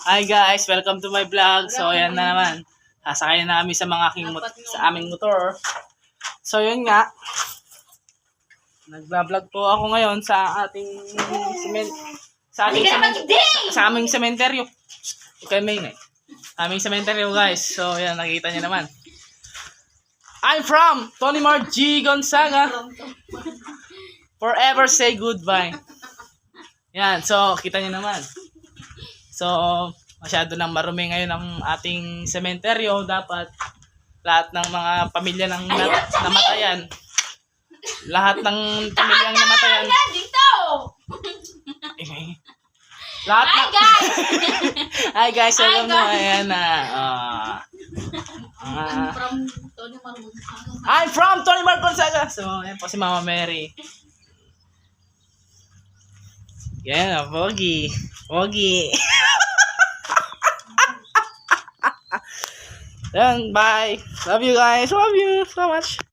Hi guys, welcome to my vlog. So ayan na naman. Sasakay na kami sa aming motor. So yun nga. Nagba-vlog po ako ngayon sa aming sementeryo. Okay, may aming sementeryo guys. So yan, nakita niyo naman. I'm from Tony Mar G. Gonzaga. Forever say goodbye. Yan, so kita niyo naman. So, masyado nang marumi ngayon ang ating sementeryo. Dapat lahat ng mga pamilya ng namatayan, lahat ng pamilyang namatayan, lahat Hi guys! Hi guys, alam mo, ayan na. I'm from Tony Mar Gonzaga. So, ayan po si Mama Mary. Yeah, Pogi. Pogi. Then, bye. Love you guys. Love you so much.